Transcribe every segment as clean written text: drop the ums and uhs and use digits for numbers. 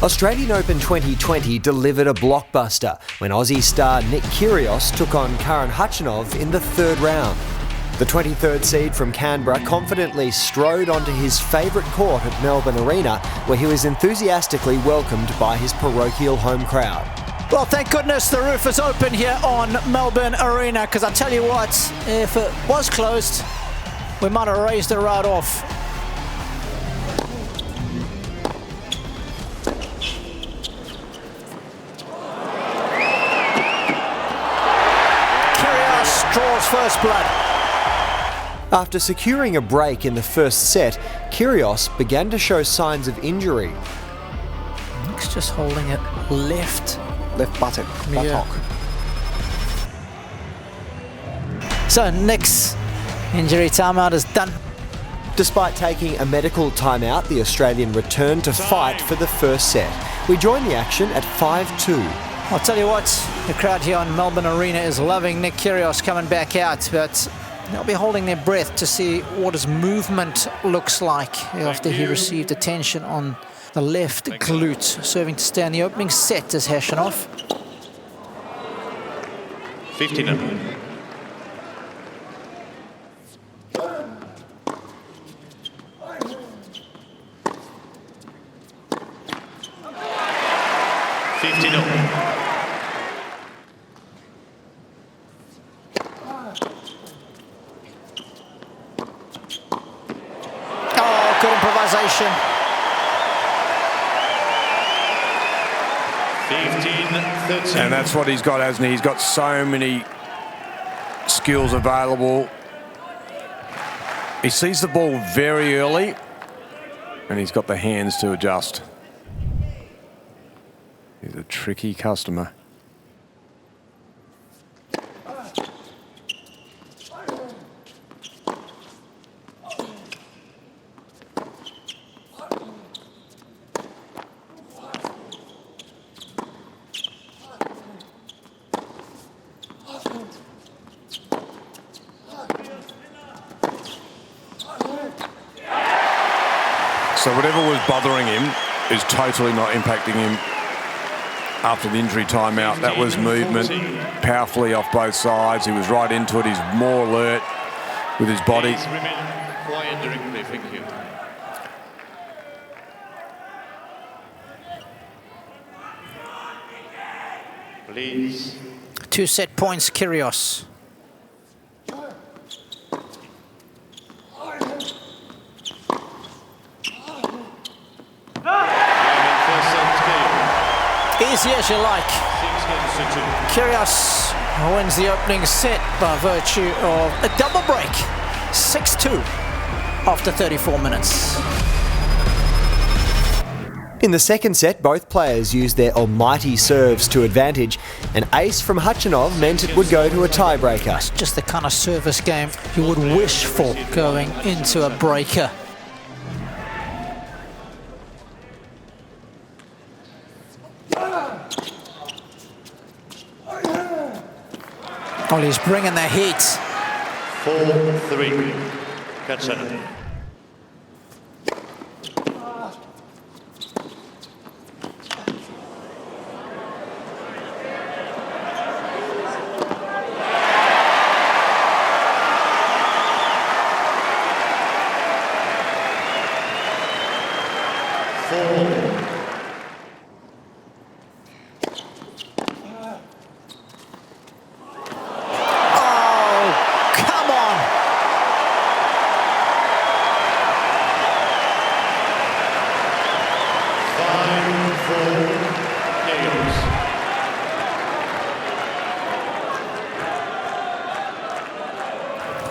Australian Open 2020 delivered a blockbuster when Aussie star Nick Kyrgios took on Khachanov in the third round. The 23rd seed from Canberra confidently strode onto his favourite court at Melbourne Arena, where he was enthusiastically welcomed by his parochial home crowd. Well, thank goodness the roof is open here on Melbourne Arena, because I tell you what, if it was closed, we might have raised it right off. Draws first blood. After securing a break in the first set, Kyrgios began to show signs of injury. Nick's just holding it left buttock. Yeah. So Nick's injury timeout is done. Despite taking a medical timeout, the Australian returned to fight for the first set. We joined the action at 5-2. I'll tell you what, the crowd here on Melbourne Arena is loving Nick Kyrgios coming back out, but they'll be holding their breath to see what his movement looks like after he received attention on the left glute, serving to stay in the opening set as Khachanov. 15. Good improvisation. 15-13. And that's what he's got, hasn't he? He's got so many skills available. He sees the ball very early, and he's got the hands to adjust. He's a tricky customer. So whatever was bothering him is totally not impacting him after the injury timeout. That was movement, powerfully off both sides. He was right into it. He's more alert with his body. Please remain quiet during play. Thank you. Please. 2 set points, Kyrgios. Easy as you like. Kyrgios wins the opening set by virtue of a double break. 6-2 after 34 minutes. In the second set, both players used their almighty serves to advantage. An ace from Khachanov meant it would go to a tiebreaker. It's just the kind of service game you would wish for going into a breaker. Well, he's bringing the heat. 4-3. Khachanov.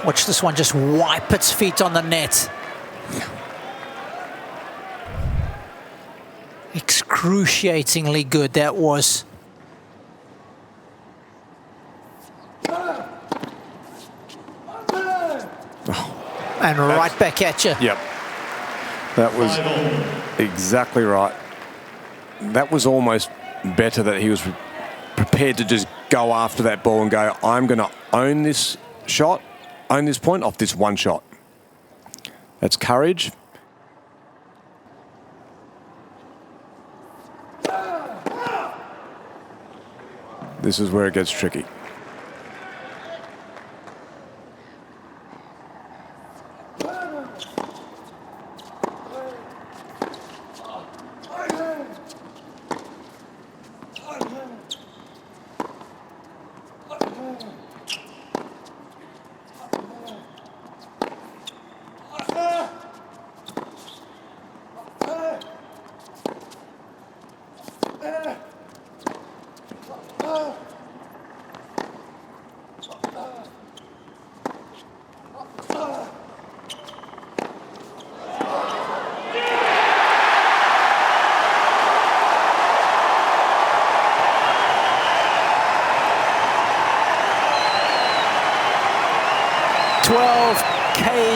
Watch this one just wipe its feet on the net. Excruciatingly good that was. And right back at you. Yep. That was exactly right. That was almost better that he was prepared to just go after that ball and go, I'm going to own this shot, own this point off this one shot. That's courage. This is where it gets tricky.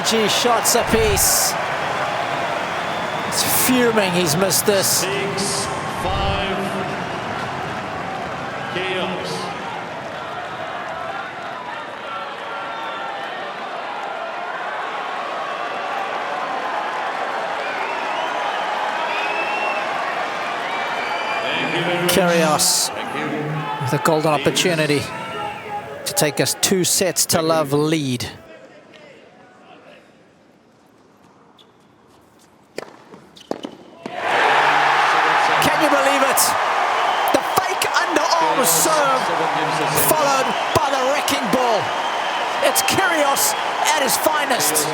kg shots apiece. It's fuming he's missed this. 6-5 Kyrgios. Kyrgios with a golden opportunity to take us 2-0 lead. Can you believe it? The fake underarm serve followed by the wrecking ball. It's Kyrgios at his finest.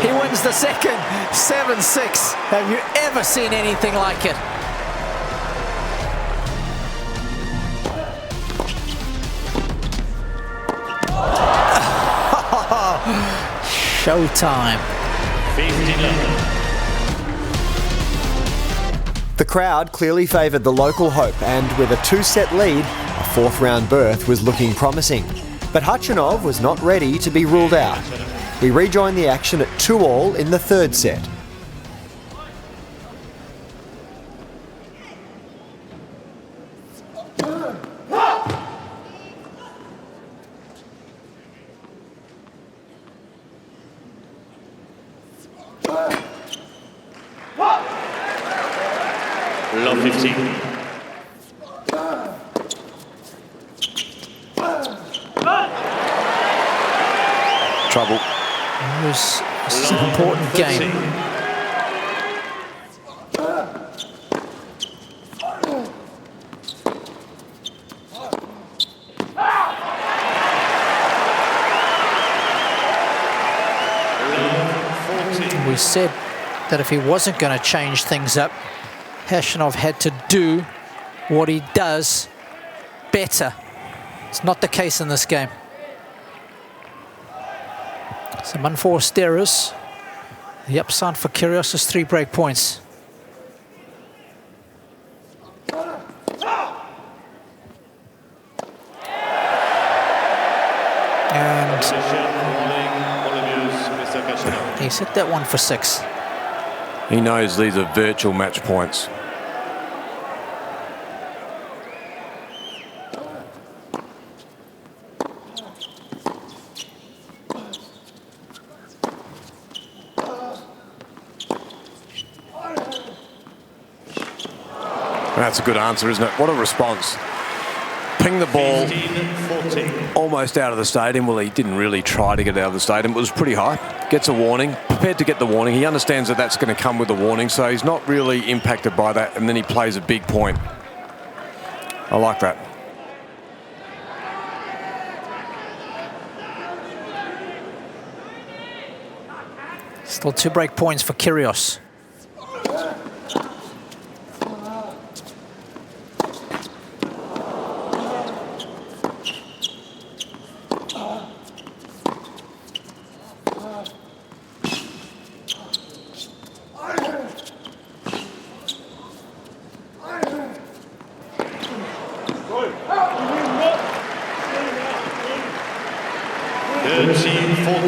He wins the second, 7-6. Have you ever seen anything like it? Showtime. The crowd clearly favoured the local hope, and with a 2-set lead, a fourth-round berth was looking promising. But Khachanov was not ready to be ruled out. We rejoined the action at 2-all in the third set. Love 15. Trouble. This is an important game. We said that if he wasn't going to change things up, Khachanov had to do what he does better. It's not the case in this game. Some unforced errors. The upside for Kyrgios is 3 break points. And he set that one for 6. He knows these are virtual match points. That's a good answer, isn't it? What a response. Ping the ball 15-14. almost out of the stadium. Well, he didn't really try to get it out of the stadium. It was pretty high. Gets a warning. Prepared to get the warning. He understands that that's going to come with a warning, so he's not really impacted by that, and then he plays a big point. I like that. Still 2 break points for Kyrgios.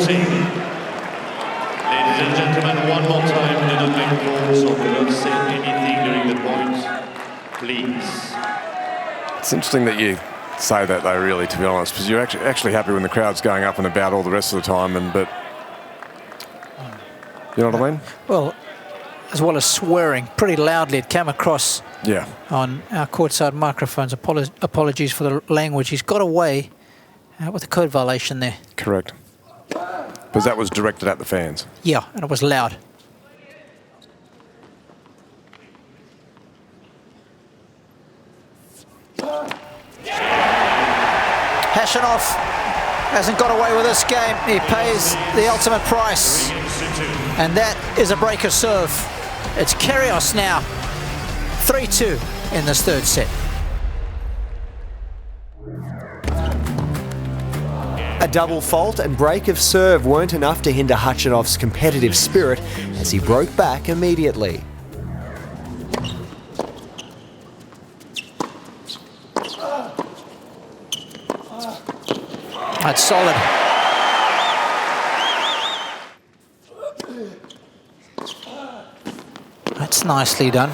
Ladies and gentlemen, one more time, do not make calls or do not say anything during the point, please. It's interesting that you say that, though, really, to be honest, because you're actually happy when the crowd's going up and about all the rest of the time, but you know what I mean? Well, as well as swearing pretty loudly. It came across on our courtside microphones. Apologies for the language. He's got away with a code violation there. Correct. Because that was directed at the fans. Yeah, and it was loud. Khachanov hasn't got away with this game. He pays the ultimate price. And that is a breaker serve. It's Kyrgios now. 3-2 in this third set. A double fault and break of serve weren't enough to hinder Khachanov's competitive spirit as he broke back immediately. That's solid. That's nicely done.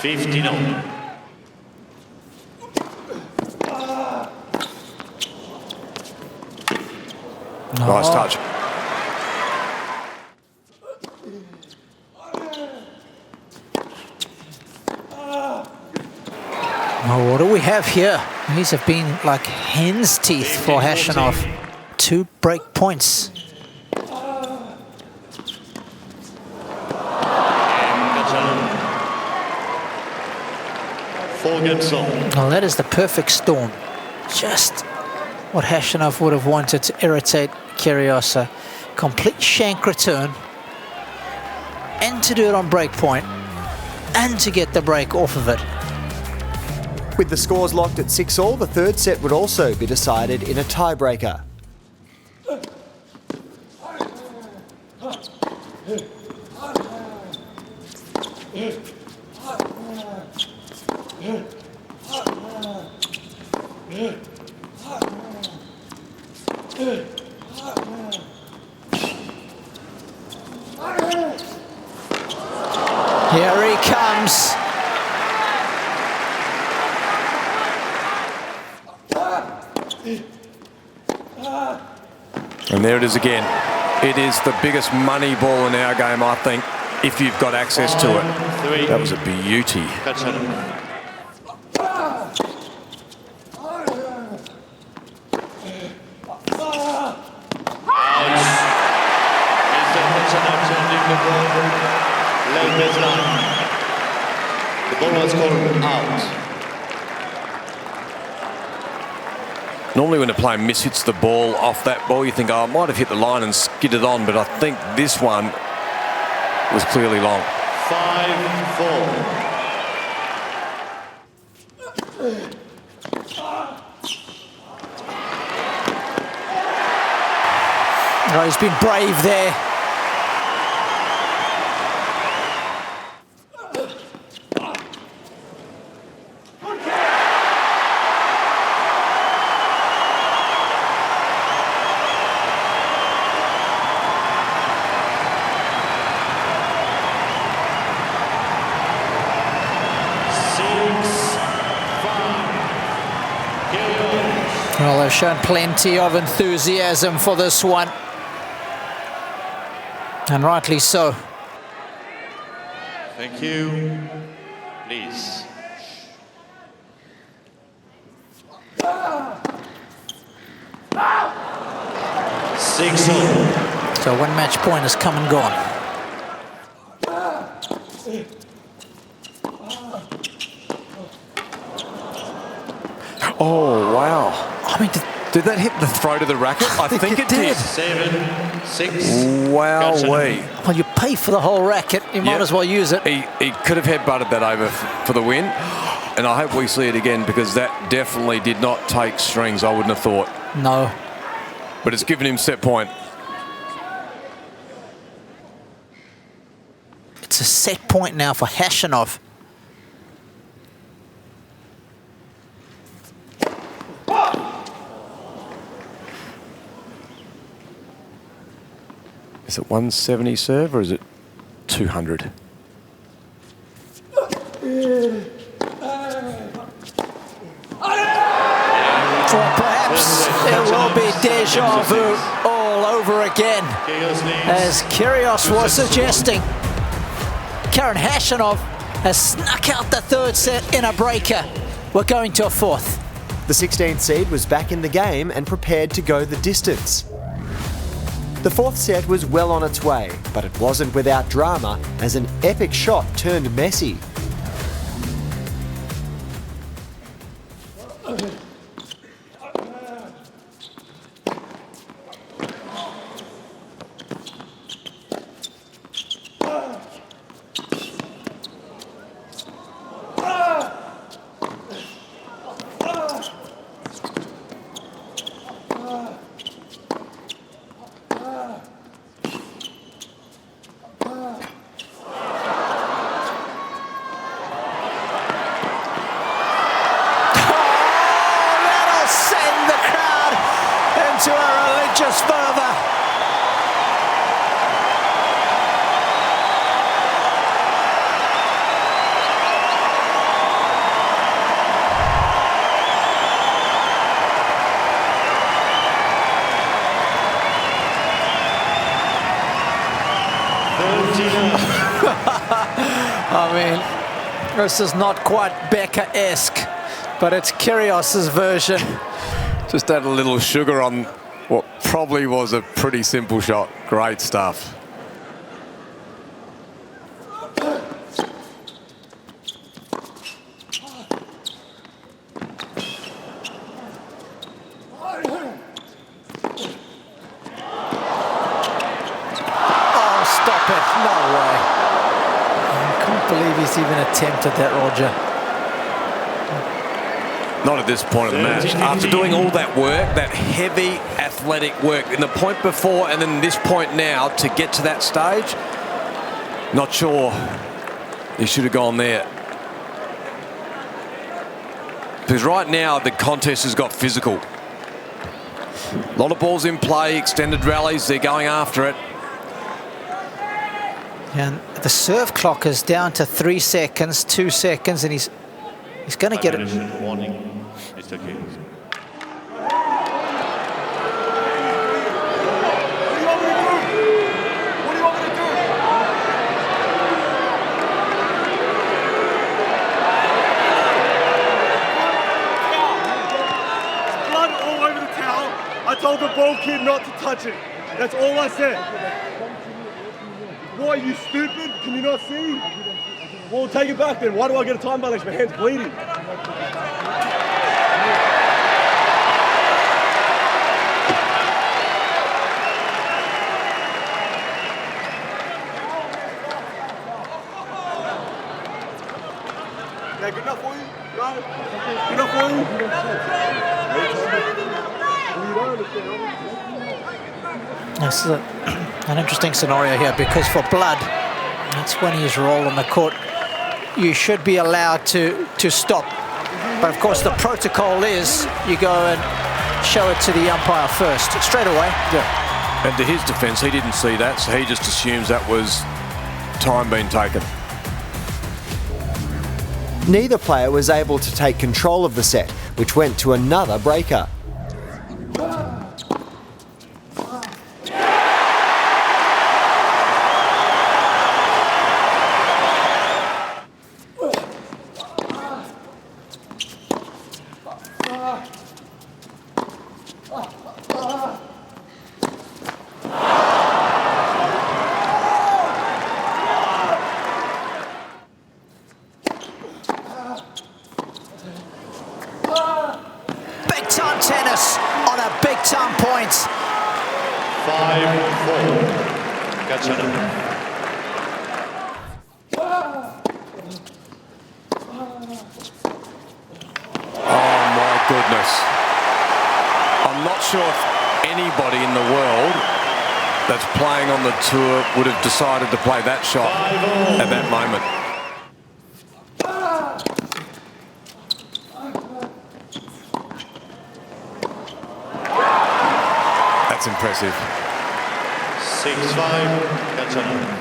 15-0. Nice touch. Well, what do we have here? These have been like hen's teeth for Khachanov. 2 break points. Well, that is the perfect storm. Just what Khachanov would have wanted to irritate Kyrgios. A complete shank return, and to do it on break point, and to get the break off of it. With the scores locked at 6-all, the third set would also be decided in a tiebreaker. Here he comes. And there it is again. It is the biggest money ball in our game, I think, if you've got access to it. That was a beauty. The ball was called out. Normally when a player mishits the ball off that ball, you think, oh, it might have hit the line and skidded on, but I think this one was clearly long. 5-4. Oh, he's been brave there. Well, they've shown plenty of enthusiasm for this one. And rightly so. Thank you. Please. So one match point has come and gone. Oh, wow. I mean, did that hit the throat of the racket? I think it did. 7-6. Wow-wee. Well, you pay for the whole racket, you might as well use it. He could have headbutted that over for the win, and I hope we see it again because that definitely did not take strings, I wouldn't have thought. No. But it's given him set point. It's a set point now for Khachanov. Is it 170 serve or is it 200? Or perhaps it will be deja vu all over again. As Kyrgios was suggesting, Khachanov has snuck out the third set in a breaker. We're going to a fourth. The 16th seed was back in the game and prepared to go the distance. The fourth set was well on its way, but it wasn't without drama as an epic shot turned messy. To a religious fervour. I mean, this is not quite Becker-esque, but it's Kyrgios' version. Just add a little sugar on what probably was a pretty simple shot. Great stuff. Oh, stop it. No way. I can't believe he's even attempted that, Roger. Not at this point of the match. After doing all that work, that heavy athletic work in the point before and then this point now to get to that stage, not sure he should have gone there. Because right now the contest has got physical. A lot of balls in play, extended rallies, they're going after it. And the serve clock is down to 3 seconds, 2 seconds, and he's going to get it. Warning, Mr. Cain. What do you want me to do? There's blood all over the towel. I told the ball kid not to touch it. That's all I said. Why, are you stupid? Can you not see? Well, take it back then. Why do I get a time violation? My hand's bleeding. Yeah, good enough for you? No? Good enough for you? This is an interesting scenario here, because for blood, that's when he's rolling the court. You should be allowed to stop. But of course the protocol is you go and show it to the umpire first, straight away. Yeah. And to his defence, he didn't see that, so he just assumes that was time being taken. Neither player was able to take control of the set, which went to another breaker. Big-time tennis on a big-time point. 5-4. Khachanov. Oh my goodness. I'm not sure if anybody in the world that's playing on the tour would have decided to play that shot at that moment. That's impressive. 6-5. Khachanov.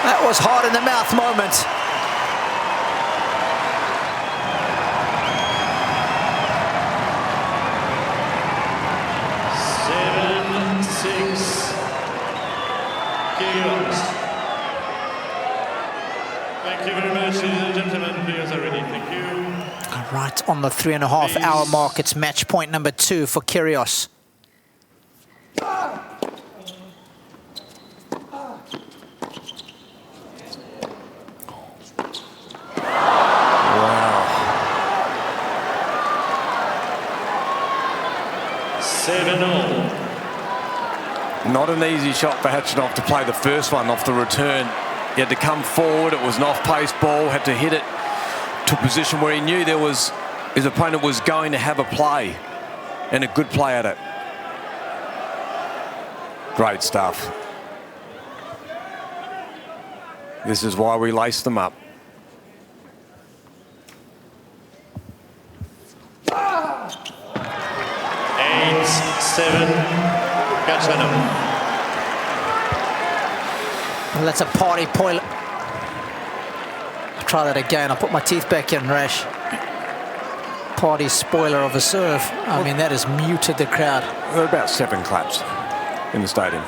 That was hard in the mouth moment. 7-6. Kyrgios. Thank you very much, ladies and gentlemen. Players are ready. Thank you. Right on the 3.5-hour mark, it's match point number 2 for Kyrgios. Wow. 7-0. Not an easy shot for Khachanov to play the first one off the return. He had to come forward. It was an off-pace ball. Had to hit it to a position where he knew there was his opponent was going to have a play, and a good play at it. Great stuff. This is why we lace them up. 8-7. Khachanov. Well, that's a party point. I'll try that again. I'll put my teeth back in, Rash. Party spoiler of a serve. I mean, that has muted the crowd. There were about 7 claps in the stadium.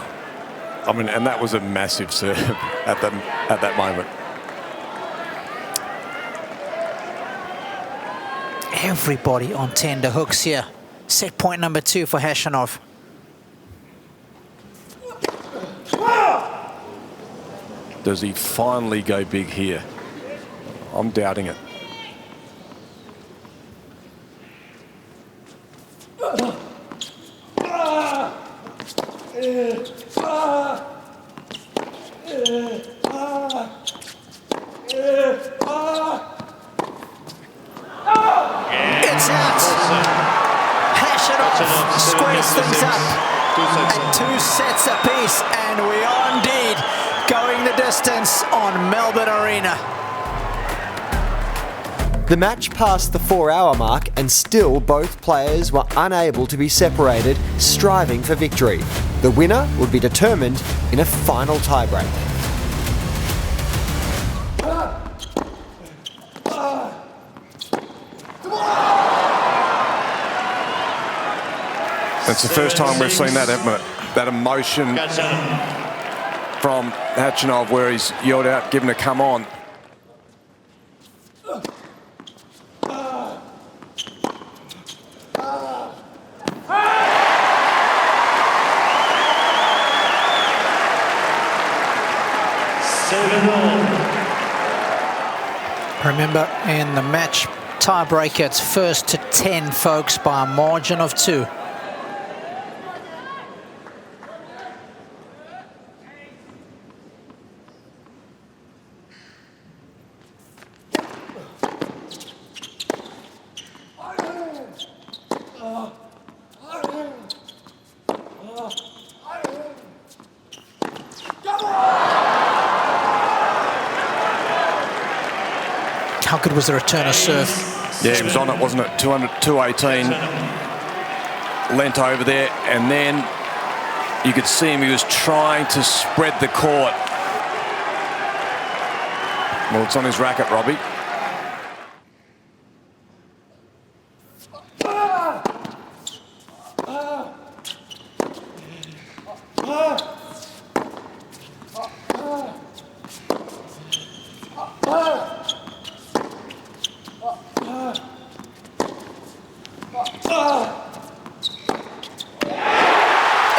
I mean, and that was a massive serve at that moment. Everybody on tender hooks here. Set point number 2 for Khachanov. Does he finally go big here? I'm doubting it. It's out. Khachanov squares things up at 2 sets apiece, and we are indeed going the distance on Melbourne Arena. The match passed the 4-hour mark and still both players were unable to be separated, striving for victory. The winner would be determined in a final tiebreak. It's the first time we've seen that, haven't it? That emotion from Khachanov where he's yelled out, given a come on. Remember, in the match tiebreaker, it's first to 10, folks, by a margin of 2. How good was the return of serve? Yeah, he was on it, wasn't it? 218. Leant over there, and then you could see him, he was trying to spread the court. Well, it's on his racket, Robbie.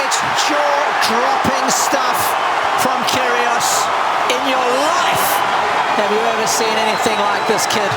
It's jaw-dropping stuff from Kyrgios. In your life, have you ever seen anything like this, kid?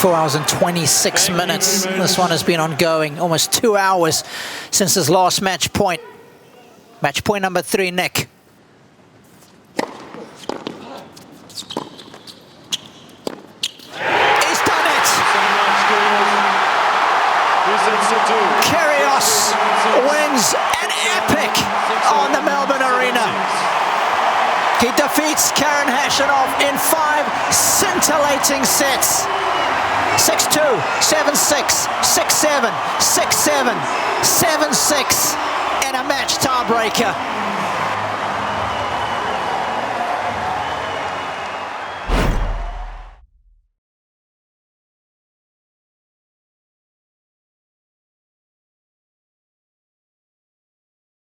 4 hours and 26 minutes. This one has been ongoing, almost 2 hours since his last match point. Match point number 3, Nick. He's done it! Kyrgios wins an epic on the Melbourne Arena. He defeats Khachanov in 5 scintillating sets. 6-2, 7-6, 6-7, 6-7, 7-6 in a match tiebreaker.